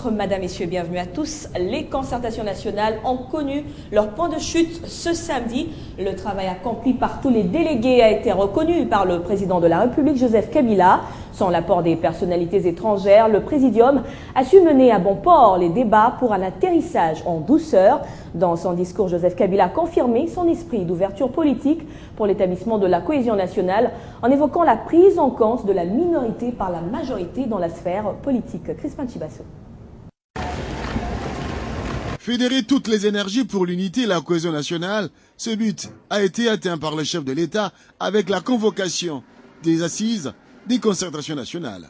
titre, Madame, Messieurs, bienvenue à tous. Les concertations nationales ont connu leur point de chute ce samedi. Le travail accompli par tous les délégués a été reconnu par le président de la République, Joseph Kabila. Sans l'apport des personnalités étrangères, le présidium a su mener à bon port les débats pour un atterrissage en douceur. Dans son discours, Joseph Kabila a confirmé son esprit d'ouverture politique pour l'établissement de la cohésion nationale en évoquant la prise en compte de la minorité par la majorité dans la sphère politique. Crispin Chibasso. Fédérer toutes les énergies pour l'unité et la cohésion nationale, ce but a été atteint par le chef de l'État avec la convocation des assises des concertations nationales.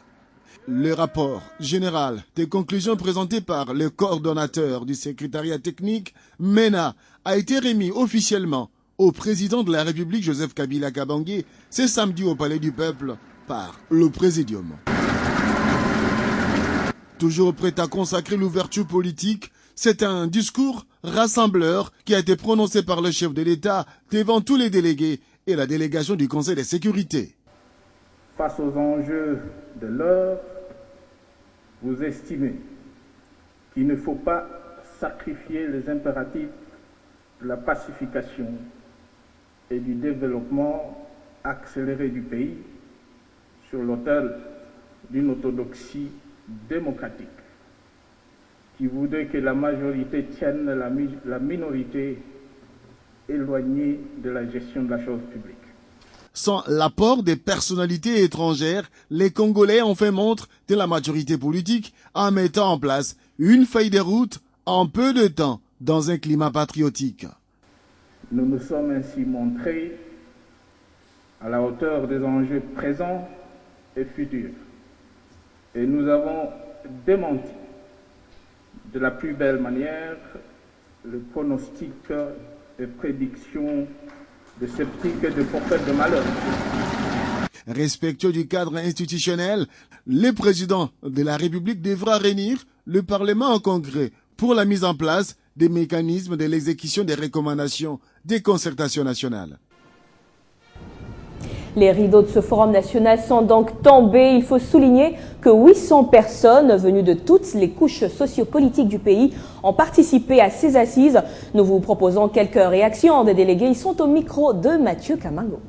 Le rapport général des conclusions présentées par le coordonnateur du secrétariat technique, MENA, a été remis officiellement au président de la République, Joseph Kabila Kabange, ce samedi au Palais du Peuple par le Présidium. Toujours prêt à consacrer l'ouverture politique, c'est un discours rassembleur qui a été prononcé par le chef de l'État devant tous les délégués et la délégation du Conseil de sécurité. Face aux enjeux de l'heure, vous estimez qu'il ne faut pas sacrifier les impératifs de la pacification et du développement accéléré du pays sur l'autel d'une orthodoxie démocratique qui voudrait que la majorité tienne la minorité éloignée de la gestion de la chose publique. Sans l'apport des personnalités étrangères, les Congolais ont fait montre de la maturité politique en mettant en place une feuille de route en peu de temps dans un climat patriotique. Nous nous sommes ainsi montrés à la hauteur des enjeux présents et futurs. Et nous avons démenti de la plus belle manière le pronostic et prédictions de sceptiques et de porteurs de malheur. Respectueux du cadre institutionnel, le président de la République devra réunir le Parlement en congrès pour la mise en place des mécanismes de l'exécution des recommandations des concertations nationales. Les rideaux de ce forum national sont donc tombés. Il faut souligner que 800 personnes venues de toutes les couches sociopolitiques du pays ont participé à ces assises. Nous vous proposons quelques réactions des délégués. Ils sont au micro de Mathieu Kamango.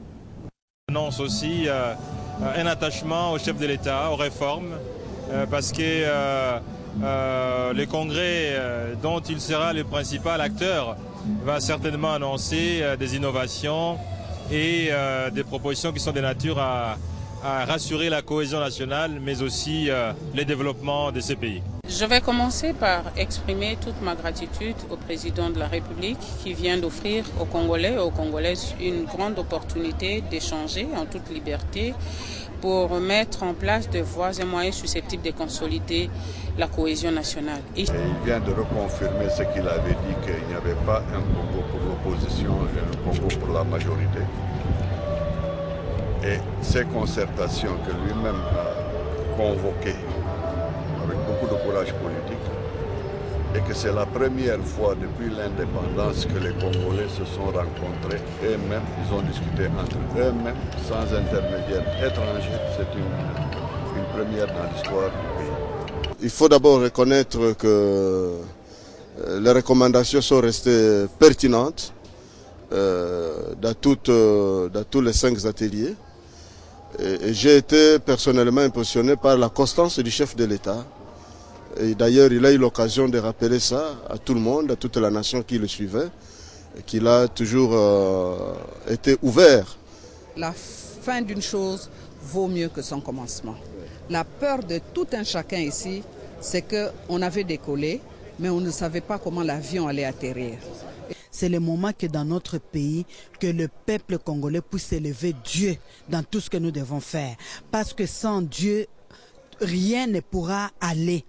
On annonce aussi un attachement au chef de l'État, aux réformes, parce que le congrès dont il sera le principal acteur va certainement annoncer des innovations et des propositions qui sont de nature à rassurer la cohésion nationale, mais aussi le développement de ces pays. Je vais commencer par exprimer toute ma gratitude au président de la République qui vient d'offrir aux Congolais et aux Congolaises une grande opportunité d'échanger en toute liberté pour mettre en place des voies et moyens susceptibles de consolider la cohésion nationale. Et il vient de reconfirmer ce qu'il avait dit, qu'il n'y avait pas un Congo pour l'opposition et un Congo pour la majorité. Et ces concertations que lui-même a convoquées avec beaucoup de courage politique, et que c'est la première fois depuis l'indépendance que les Congolais se sont rencontrés eux-mêmes, ils ont discuté entre eux-mêmes, sans intermédiaire étranger. C'est une première dans l'histoire du pays. Il faut d'abord reconnaître que les recommandations sont restées pertinentes dans tous les 5 ateliers. Et j'ai été personnellement impressionné par la constance du chef de l'État. Et d'ailleurs, il a eu l'occasion de rappeler ça à tout le monde, à toute la nation qui le suivait, et qu'il a toujours été ouvert. La fin d'une chose vaut mieux que son commencement. La peur de tout un chacun ici, c'est qu'on avait décollé, mais on ne savait pas comment l'avion allait atterrir. C'est le moment que dans notre pays, que le peuple congolais puisse élever Dieu dans tout ce que nous devons faire. Parce que sans Dieu, rien ne pourra aller.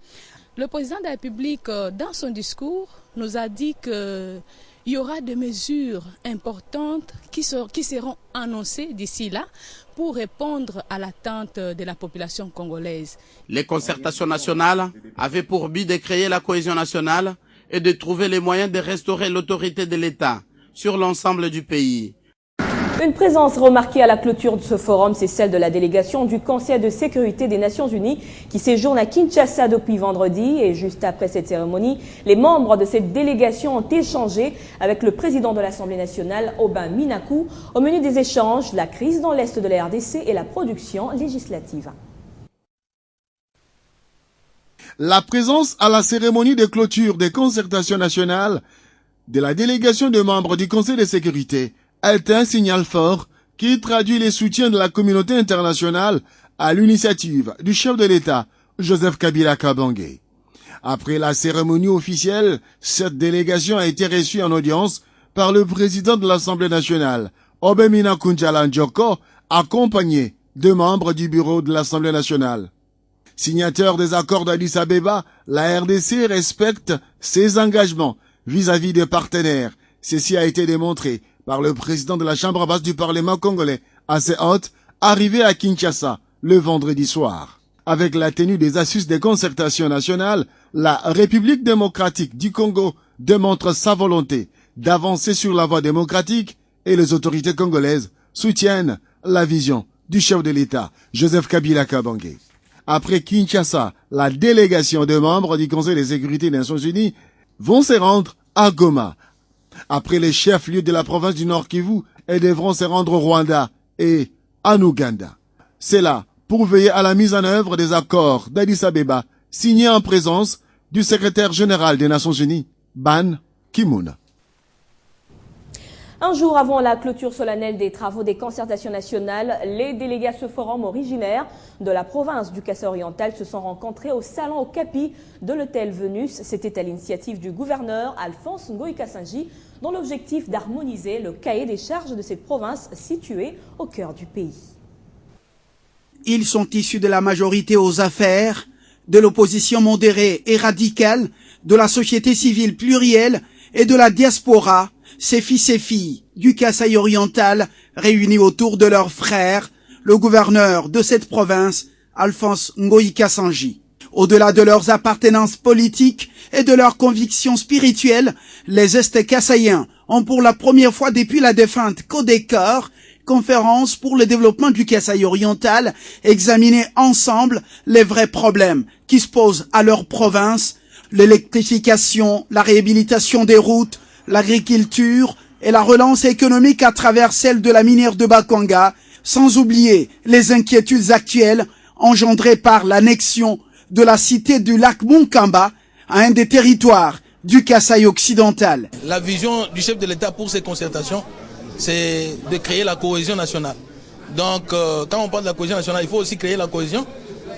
Le président de la République, dans son discours, nous a dit qu'il y aura des mesures importantes qui seront annoncées d'ici là pour répondre à l'attente de la population congolaise. Les concertations nationales avaient pour but de créer la cohésion nationale et de trouver les moyens de restaurer l'autorité de l'État sur l'ensemble du pays. Une présence remarquée à la clôture de ce forum, c'est celle de la délégation du Conseil de sécurité des Nations Unies qui séjourne à Kinshasa depuis vendredi. Et juste après cette cérémonie, les membres de cette délégation ont échangé avec le président de l'Assemblée nationale, Aubin Minakou. Au menu des échanges, la crise dans l'Est de la RDC et la production législative. La présence à la cérémonie de clôture des concertations nationales de la délégation de membres du Conseil de sécurité est un signal fort qui traduit les soutiens de la communauté internationale à l'initiative du chef de l'État, Joseph Kabila Kabange. Après la cérémonie officielle, cette délégation a été reçue en audience par le président de l'Assemblée nationale, Aubin Minakou Njala Njooko, accompagné de membres du bureau de l'Assemblée nationale. Signateur des accords d'Addis Abeba, la RDC respecte ses engagements vis-à-vis des partenaires. Ceci a été démontré par le président de la Chambre basse du Parlement congolais, assez haute, arrivé à Kinshasa le vendredi soir. Avec la tenue des assises des concertations nationales, la République démocratique du Congo démontre sa volonté d'avancer sur la voie démocratique et les autorités congolaises soutiennent la vision du chef de l'État, Joseph Kabila Kabange. Après Kinshasa, la délégation de membres du Conseil de sécurité des Nations Unies vont se rendre à Goma. Après les chefs-lieux de la province du Nord Kivu, elles devront se rendre au Rwanda et en Ouganda. C'est là pour veiller à la mise en œuvre des accords d'Addis Abeba signés en présence du secrétaire général des Nations Unies, Ban Ki-moon. Un jour avant la clôture solennelle des travaux des concertations nationales, les délégués à ce forum originaire de la province du Kasaï oriental se sont rencontrés au salon Okapi de l'hôtel Venus. C'était à l'initiative du gouverneur Alphonse Ngoï Kassanji, dont l'objectif d'harmoniser le cahier des charges de cette province située au cœur du pays. Ils sont issus de la majorité aux affaires, de l'opposition modérée et radicale, de la société civile plurielle et de la diaspora, ces fils et filles du Kasaï oriental réunis autour de leur frère, le gouverneur de cette province, Alphonse Ngoï Kassanji. Au-delà de leurs appartenances politiques et de leurs convictions spirituelles, les Est-Kasaïens ont pour la première fois depuis la défunte Codécor, conférence pour le développement du Kasaï oriental, examiné ensemble les vrais problèmes qui se posent à leur province, l'électrification, la réhabilitation des routes, l'agriculture et la relance économique à travers celle de la minière de Bakwanga, sans oublier les inquiétudes actuelles engendrées par l'annexion de la cité du lac Munkamba à un des territoires du Kasaï occidental. La vision du chef de l'État pour ces concertations, c'est de créer la cohésion nationale. Donc, quand on parle de la cohésion nationale, il faut aussi créer la cohésion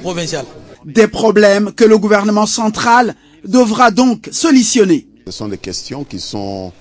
provinciale. Des problèmes que le gouvernement central devra donc solutionner. Ce sont des questions qui sont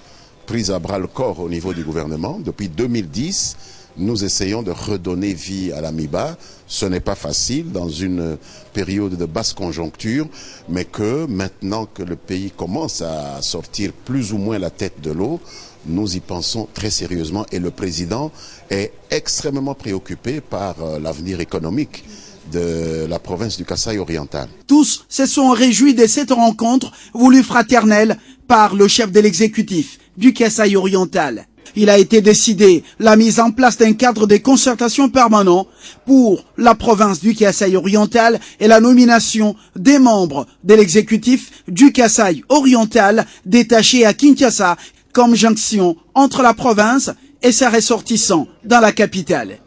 prises à bras le corps au niveau du gouvernement. Depuis 2010, nous essayons de redonner vie à l'AMIBA. Ce n'est pas facile dans une période de basse conjoncture, mais que maintenant que le pays commence à sortir plus ou moins la tête de l'eau, nous y pensons très sérieusement et le président est extrêmement préoccupé par l'avenir économique de la province du Kasaï oriental. Tous se sont réjouis de cette rencontre voulue fraternelle par le chef de l'exécutif du Kasaï oriental. Il a été décidé la mise en place d'un cadre de concertation permanent pour la province du Kasaï oriental et la nomination des membres de l'exécutif du Kasaï oriental détachés à Kinshasa comme jonction entre la province et ses ressortissants dans la capitale.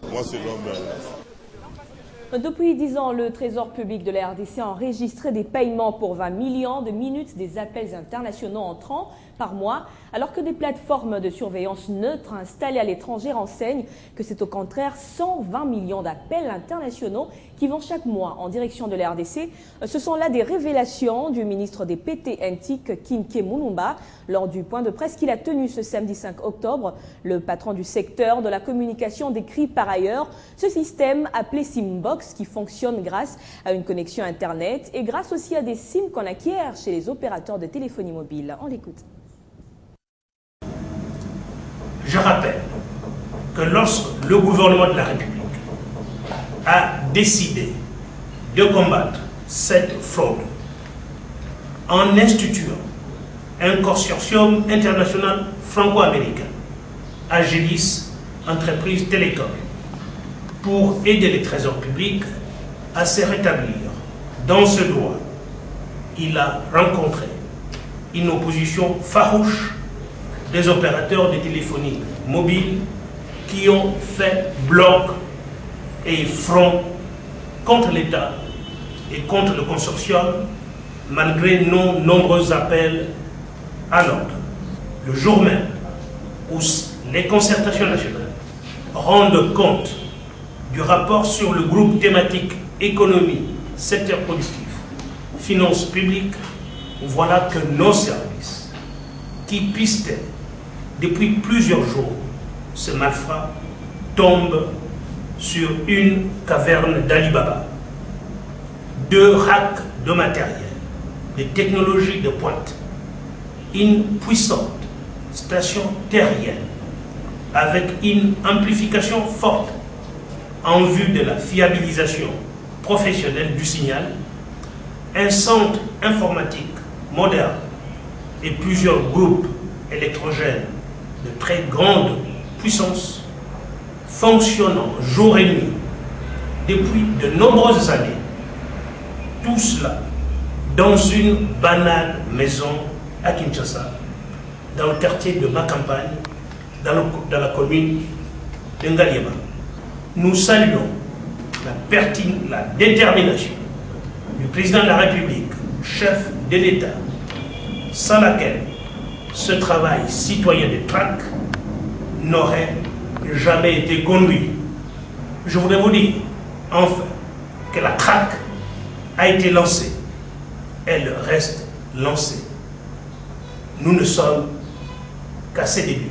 Depuis 10 ans, le Trésor public de la RDC a enregistré des paiements pour 20 millions de minutes des appels internationaux entrants par mois, alors que des plateformes de surveillance neutres installées à l'étranger renseignent que c'est au contraire 120 millions d'appels internationaux qui vont chaque mois en direction de la RDC. Ce sont là des révélations du ministre des PT NTIC, Kinke Mulumba, lors du point de presse qu'il a tenu ce samedi 5 octobre. Le patron du secteur de la communication décrit par ailleurs ce système appelé Simbox qui fonctionne grâce à une connexion Internet et grâce aussi à des SIM qu'on acquiert chez les opérateurs de téléphonie mobile. On l'écoute. Je rappelle que lorsque le gouvernement de la République a décidé de combattre cette fraude en instituant un consortium international franco-américain, AGELIS, entreprise Télécom pour aider les trésors publics à se rétablir dans ce droit. Il a rencontré une opposition farouche des opérateurs de téléphonie mobile qui ont fait bloc et front contre l'État et contre le consortium, malgré nos nombreux appels à l'ordre. Le jour même où les concertations nationales rendent compte du rapport sur le groupe thématique économie, secteur productif, finances publiques, voilà que nos services, qui pistaient depuis plusieurs jours ce malfrat, tombent sur une caverne d'Alibaba, 2 racks de matériel, des technologies de pointe, une puissante station terrienne avec une amplification forte en vue de la fiabilisation professionnelle du signal, un centre informatique moderne et plusieurs groupes électrogènes de très grande puissance fonctionnant jour et nuit depuis de nombreuses années. Tout cela dans une banale maison à Kinshasa, dans le quartier de Makampagne, dans la commune de Ngaliema. Nous saluons la détermination du président de la République, chef de l'État, sans laquelle ce travail citoyen de traque n'aurait jamais été conduit. Je voudrais vous dire, enfin, que la traque a été lancée. Elle reste lancée. Nous ne sommes qu'à ses débuts.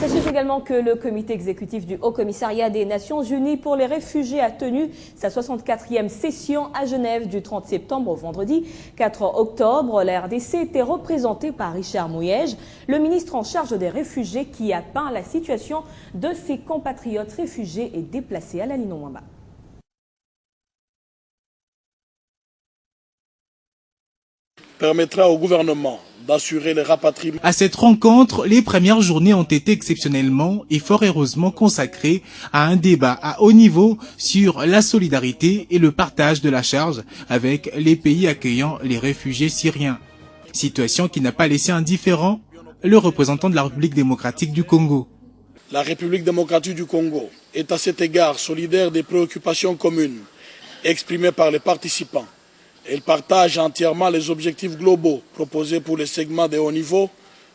Sachez également que le comité exécutif du Haut Commissariat des Nations Unies pour les réfugiés a tenu sa 64e session à Genève du 30 septembre au vendredi 4 octobre. La RDC était représentée par Richard Mouyège, le ministre en charge des réfugiés, qui a peint la situation de ses compatriotes réfugiés et déplacés à la Lino-Mwamba. Permettra au gouvernement d'assurer les rapatriements. À cette rencontre, les premières journées ont été exceptionnellement et fort heureusement consacrées à un débat à haut niveau sur la solidarité et le partage de la charge avec les pays accueillant les réfugiés syriens. Situation qui n'a pas laissé indifférent le représentant de la République démocratique du Congo. La République démocratique du Congo est à cet égard solidaire des préoccupations communes exprimées par les participants. Elle partage entièrement les objectifs globaux proposés pour les segments de haut niveau,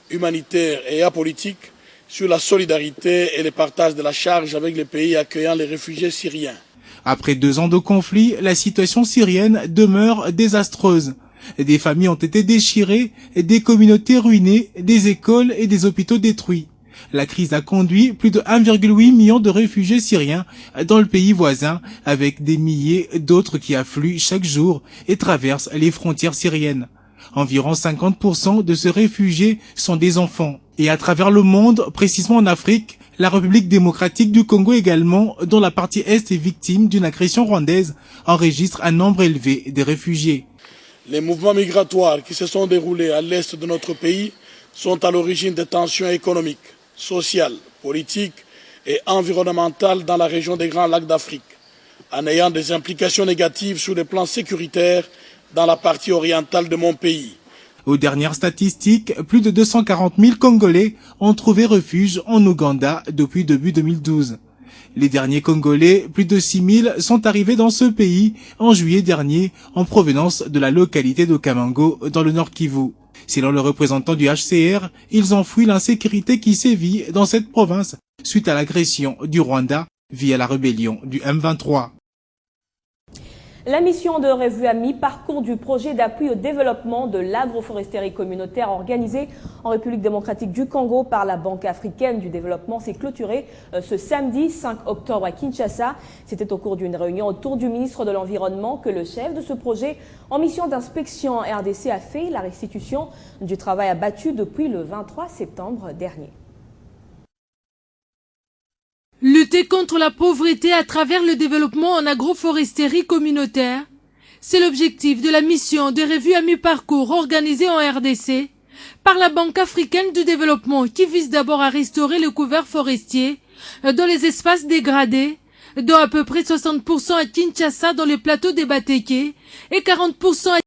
humanitaires et apolitiques, sur la solidarité et le partage de la charge avec les pays accueillant les réfugiés syriens. Après 2 ans de conflit, la situation syrienne demeure désastreuse. Des familles ont été déchirées, des communautés ruinées, des écoles et des hôpitaux détruits. La crise a conduit plus de 1,8 million de réfugiés syriens dans le pays voisin, avec des milliers d'autres qui affluent chaque jour et traversent les frontières syriennes. Environ 50% de ces réfugiés sont des enfants. Et à travers le monde, précisément en Afrique, la République démocratique du Congo également, dont la partie Est est victime d'une agression rwandaise, enregistre un nombre élevé de réfugiés. Les mouvements migratoires qui se sont déroulés à l'Est de notre pays sont à l'origine des tensions économiques, sociales, politiques et environnementales dans la région des Grands Lacs d'Afrique, en ayant des implications négatives sur le plan sécuritaire dans la partie orientale de mon pays. Aux dernières statistiques, plus de 240 000 Congolais ont trouvé refuge en Ouganda depuis début 2012. Les derniers Congolais, plus de 6 000, sont arrivés dans ce pays en juillet dernier en provenance de la localité de Kamango dans le Nord Kivu. Selon le représentant du HCR, ils ont fui l'insécurité qui sévit dans cette province suite à l'agression du Rwanda via la rébellion du M23. La mission de revue à mi-parcours du projet d'appui au développement de l'agroforesterie communautaire organisé en République démocratique du Congo par la Banque africaine du développement s'est clôturée ce samedi 5 octobre à Kinshasa. C'était au cours d'une réunion autour du ministre de l'Environnement que le chef de ce projet en mission d'inspection en RDC a fait la restitution du travail abattu depuis le 23 septembre dernier. Lutter contre la pauvreté à travers le développement en agroforesterie communautaire, c'est l'objectif de la mission de revue à mi-parcours organisée en RDC par la Banque africaine du développement qui vise d'abord à restaurer le couvert forestier dans les espaces dégradés, dont à peu près 60% à Kinshasa dans le plateau des Bateke et 40% à